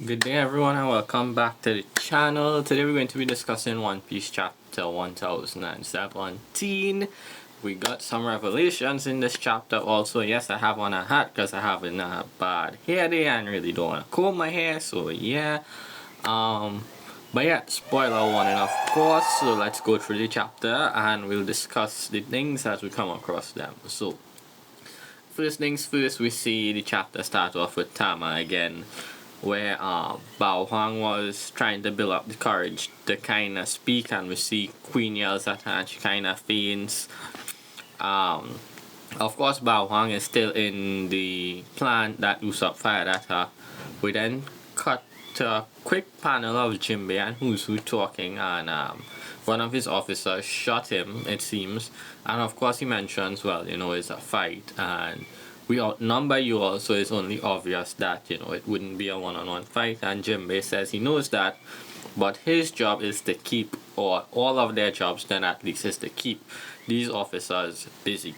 Good day everyone and welcome back to the channel. Today we're going to be discussing One Piece chapter 1017. We got some revelations in this chapter also. Yes, I have on a hat because I have a bad hair day and really don't want to comb my hair, so yeah. But yeah, spoiler warning of course, so let's go through the chapter and we'll discuss the things as we come across them. So first things first, we see the chapter start off with Tama again, where Bao Huang was trying to build up the courage to kind of speak, and we see Queen yells at her and she kind of faints. Of course, Bao Huang is still in the plant that Usopp fired at her. We then cut to a quick panel of Jinbei and Who's Who talking, and one of his officers shot him, it seems. And of course, he mentions, well, it's a fight, and we outnumber you all, so it's only obvious that, it wouldn't be a one-on-one fight. And Jinbei says he knows that, but his job is to keep, or all of their jobs then at least, is to keep these officers busy.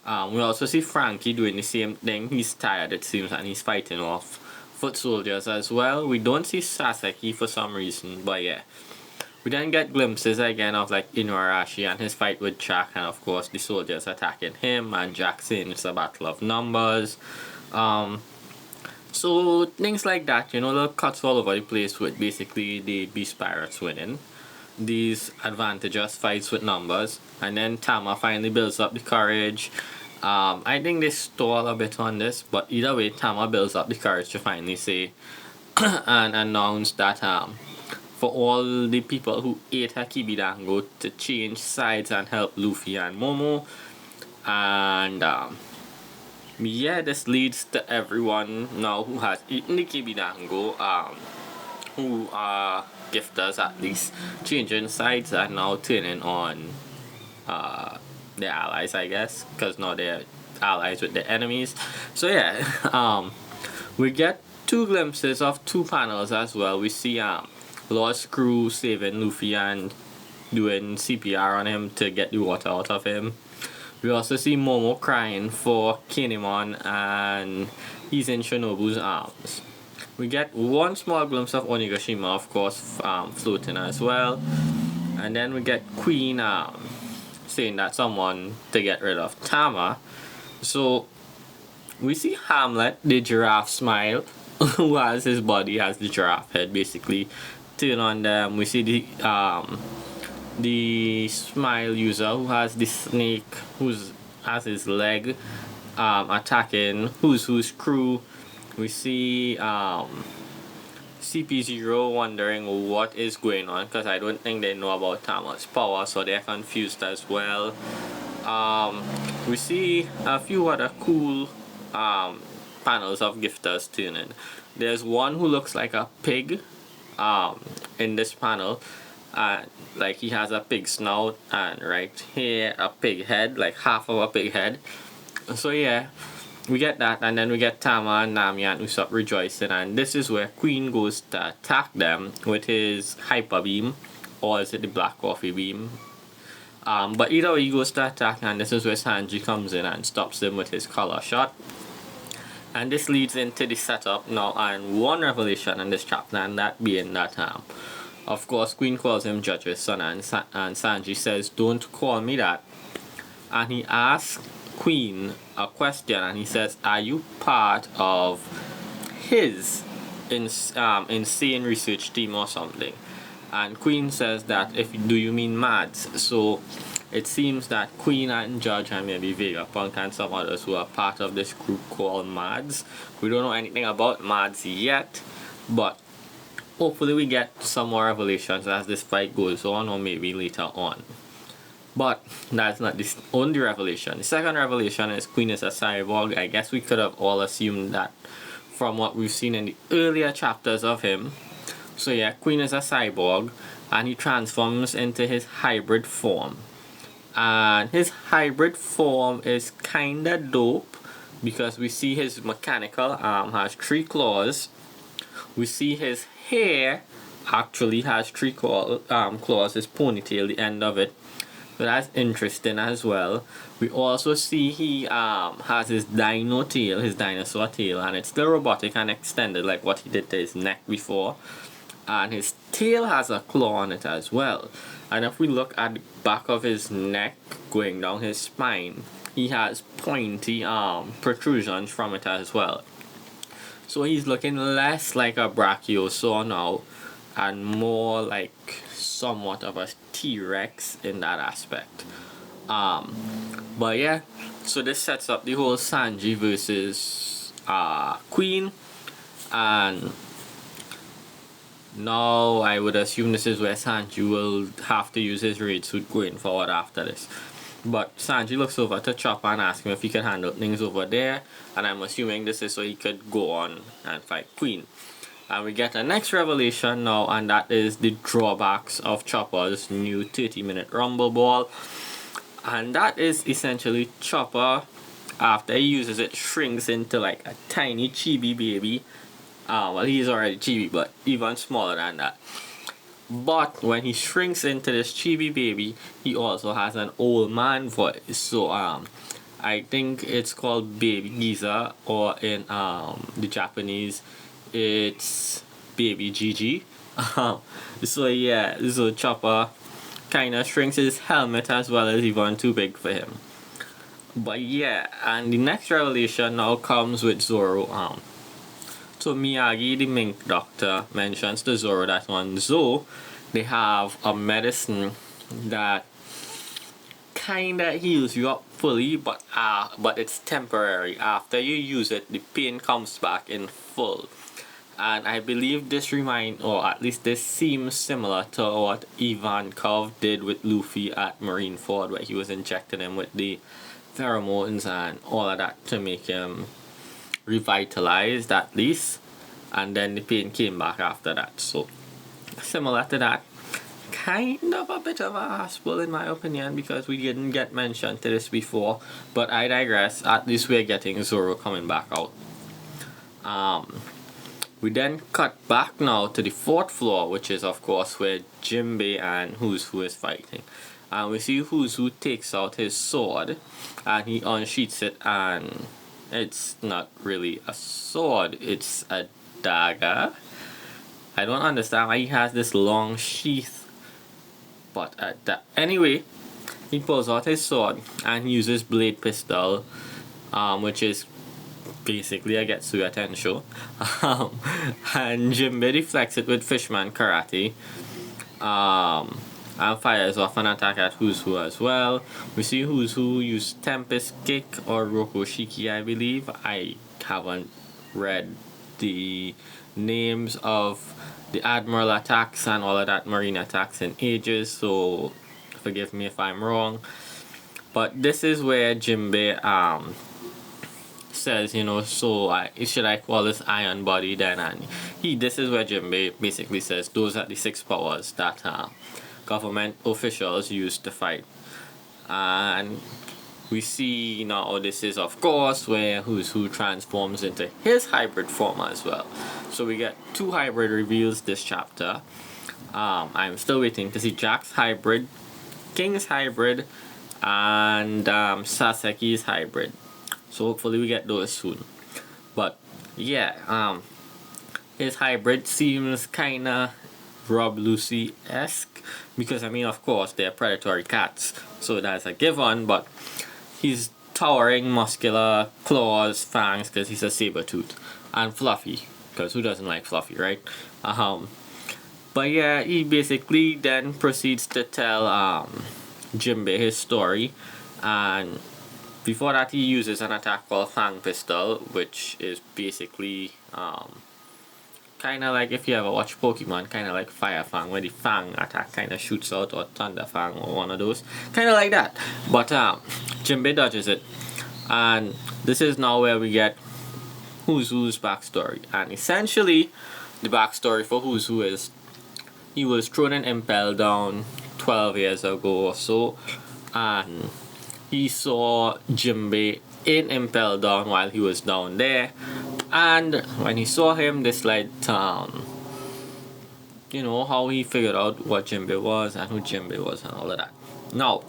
We also see Frankie doing the same thing. He's tired, it seems, and he's fighting off foot soldiers as well. We don't see Sasaki for some reason, but yeah. We then get glimpses again of like Inuarashi and his fight with Jack, and of course the soldiers attacking him, and Jack saying it's a battle of numbers. So things like that, little cuts all over the place with basically the Beast Pirates winning these advantageous fights with numbers, and then Tama finally builds up the courage. I think they stall a bit on this, but either way, Tama builds up the courage to finally say and announce that for all the people who ate her Kibidango to change sides and help Luffy and Momo. And yeah, this leads to everyone now who has eaten the Kibidango, who are gifters at least, changing sides and now turning on their allies, I guess, because now they're allies with their enemies. So yeah, we get two glimpses of two panels as well. We see Lost Crew saving Luffy and doing CPR on him to get the water out of him. We also see Momo crying for Kinemon, and he's in Shinobu's arms. We get one small glimpse of Onigashima, of course, floating as well. And then we get Queen saying that someone to get rid of Tama. So we see Hamlet, the giraffe smile, who has his body as the giraffe head, basically turn on them. We see the smile user who has the snake who's has his leg attacking Who's crew. We see CP0 wondering what is going on, because I don't think they know about Tama's power, so they're confused as well. We see a few other cool panels of gifters turning. There's one who looks like a pig in this panel, like he has a pig snout, and right here a pig head, like half of a pig head. So yeah, we get that, and then we get Tama and Nami and Usopp rejoicing, and this is where Queen goes to attack them with his hyper beam, or is it the black coffee beam? But either way he goes to attack, and this is where Sanji comes in and stops him with his collar shot. And this leads into the setup now, and one revelation in this chapter, and that being that of course Queen calls him Judge's son, and Sanji says, "Don't call me that." And he asks Queen a question, and he says, "Are you part of his insane research team or something?" And Queen says that, do you mean Mads? So it seems that Queen and Judge and maybe Vegapunk and some others who are part of this group called Mads. We don't know anything about Mads yet, but hopefully we get some more revelations as this fight goes on, or maybe later on. But that's not the only revelation. The second revelation is Queen is a cyborg. I guess we could have all assumed that from what we've seen in the earlier chapters of him. So yeah, Queen is a cyborg, and he transforms into his hybrid form. And his hybrid form is kinda dope, because we see his mechanical arm has 3 claws. We see his hair actually has 3 claws, his ponytail, the end of it. So that's interesting as well. We also see he has his dino tail, his dinosaur tail, and it's still robotic and extended like what he did to his neck before. And his tail has a claw on it as well. And if we look at the back of his neck going down his spine, he has pointy protrusions from it as well. So he's looking less like a brachiosaur now and more like somewhat of a T-Rex in that aspect. But yeah, so this sets up the whole Sanji versus Queen, and now I would assume this is where Sanji will have to use his raid suit going forward after this. But Sanji looks over to Chopper and asks him if he can handle things over there, and I'm assuming this is so he could go on and fight Queen. And we get the next revelation now, and that is the drawbacks of Chopper's new 30-minute Rumble Ball. And that is essentially Chopper, after he uses it, shrinks into like a tiny chibi baby. Well, he's already chibi, but even smaller than that. But when he shrinks into this chibi baby, he also has an old man voice. So I think it's called Baby Giza, or in the Japanese, it's Baby Gigi. So yeah, so Chopper kind of shrinks his helmet as well as even too big for him. But yeah, and the next revelation now comes with Zoro. So Miyagi, the mink doctor, mentions to Zoro that on Zou, they have a medicine that kinda heals you up fully, but it's temporary. After you use it, the pain comes back in full. And I believe this or at least this seems similar to what Ivankov did with Luffy at Marineford, where he was injecting him with the pheromones and all of that to make him revitalized at least, and then the pain came back after that. So similar to that, kind of a bit of a hassle in my opinion, because we didn't get mentioned to this before, but I digress. At least we're getting Zoro coming back out. We then cut back now to the 4th floor, which is of course where Jinbei and Who's Who is fighting. And we see Who's Who takes out his sword and he unsheaths it, and it's not really a sword, it's a dagger. I don't understand why he has this long sheath, but anyway, he pulls out his sword and uses blade pistol, which is basically a Getsuga Tensho. And Jinbei deflects it with Fishman Karate, and fires off an attack at Who's Who as well. We see Who's Who use Tempest Kick or Rokoshiki, I believe. I haven't read the names of the Admiral attacks and all of that Marine attacks in ages, so forgive me if I'm wrong. But this is where Jinbei says, so should I call this Iron Body then? And this is where Jinbei basically says those are the 6 powers that government officials used to fight. And we see now this is of course where Who's Who transforms into his hybrid form as well. So we get 2 hybrid reveals this chapter. I'm still waiting to see Jack's hybrid, King's hybrid, and Saseki's hybrid. So hopefully we get those soon. But yeah, his hybrid seems kinda Rob Lucy-esque, because of course they're predatory cats, so that's a given, but he's towering, muscular, claws, fangs, because he's a saber-tooth, and fluffy, because who doesn't like fluffy, right? But yeah, he basically then proceeds to tell Jinbei his story, and before that he uses an attack called Fang Pistol, which is basically kind of like if you ever watch Pokemon, kind of like Fire Fang, where the Fang attack kind of shoots out, or Thunder Fang, or one of those, kind of like that. But Jinbei dodges it, and this is now where we get Who's Who's backstory. And essentially, the backstory for Who's Who is he was thrown in Impel Down 12 years ago or so, and he saw Jinbei in Impel Down while he was down there, and when he saw him, this led to how he figured out what Jinbei was and who Jinbei was and all of that. Now,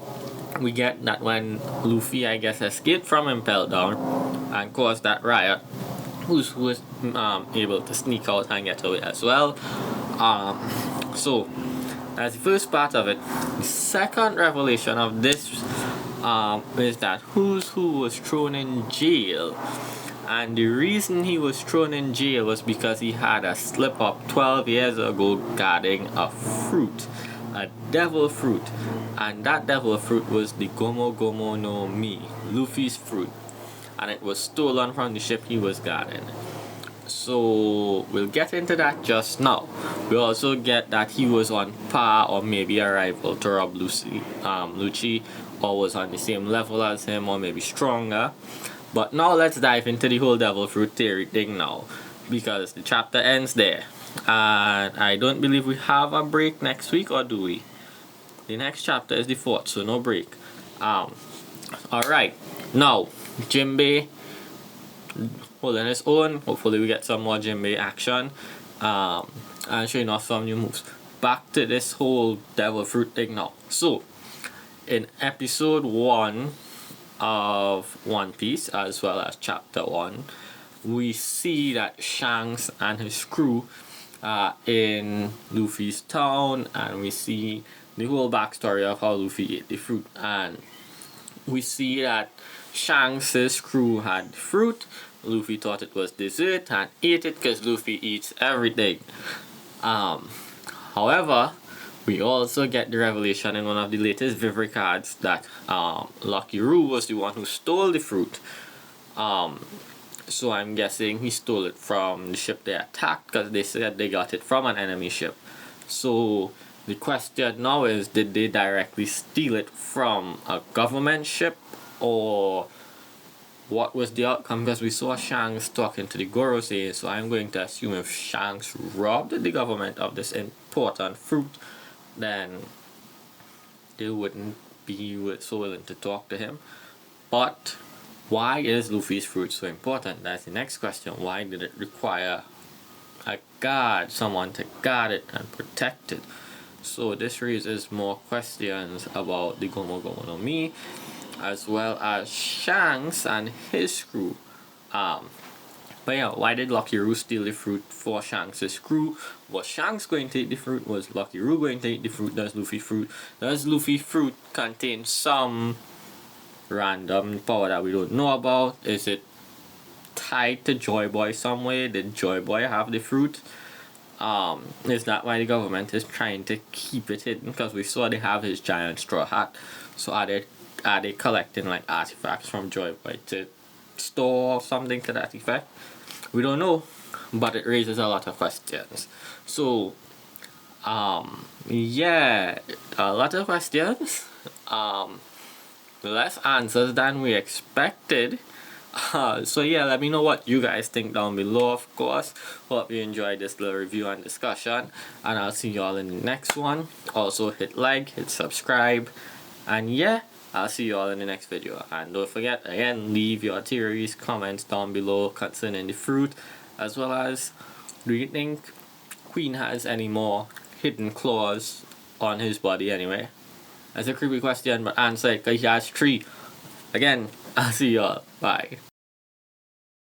we get that when Luffy, I guess, escaped from Impel Down and caused that riot, who was able to sneak out and get away as well. So that's the first part of it. The second revelation of this is that who was thrown in jail. And the reason he was thrown in jail was because he had a slip up 12 years ago guarding a fruit, a devil fruit. And that devil fruit was the Gomo Gomo no Mi, Luffy's fruit. And it was stolen from the ship he was guarding. So we'll get into that just now. We also get that he was on par or maybe a rival to Rob Lucci, or was on the same level as him or maybe stronger. But now let's dive into the whole devil fruit theory thing now, because the chapter ends there. And I don't believe we have a break next week, or do we? The next chapter is the 4th, so no break. Alright, now Jinbei holding his own. Hopefully we get some more Jinbei action, and showing off some new moves. Back to this whole devil fruit thing now. So in episode 1 of One Piece, as well as chapter 1, we see that Shanks and his crew are in Luffy's town, and we see the whole backstory of how Luffy ate the fruit. And we see that Shanks' crew had fruit. Luffy thought it was dessert and ate it because Luffy eats everything. However, we also get the revelation in one of the latest Vivre cards that Lucky Roo was the one who stole the fruit. So I'm guessing he stole it from the ship they attacked, because they said they got it from an enemy ship. So the question now is, did they directly steal it from a government ship, or what was the outcome? Because we saw Shanks talking to the Gorosei, so I'm going to assume if Shanks robbed the government of this important fruit, then they wouldn't be so willing to talk to him. But why is Luffy's fruit so important? That's the next question. Why did it require a guard, someone to guard it and protect it? So this raises more questions about the Gomo Gomo no Mi, as well as Shanks and his crew. But yeah, why did Lucky Roo steal the fruit for Shanks' crew? Was Shanks going to eat the fruit? Was Lucky Roo going to eat the fruit? Does Luffy fruit contain some random power that we don't know about? Is it tied to Joy Boy some way? Did Joy Boy have the fruit? Is that why the government is trying to keep it hidden? Because we saw they have his giant straw hat. So are they collecting like artifacts from Joy Boy to store something to that effect? We don't know, but it raises a lot of questions. So yeah, a lot of questions. Less answers than we expected. So yeah, let me know what you guys think down below, of course. Hope you enjoyed this little review and discussion, and I'll see you all in the next one. Also hit like, hit subscribe, and yeah, I'll see you all in the next video. And don't forget, again, leave your theories, comments down below concerning the fruit, as well as, do you think Queen has any more hidden claws on his body anyway? That's a creepy question, but answer it, because he has 3. Again, I'll see y'all. Bye.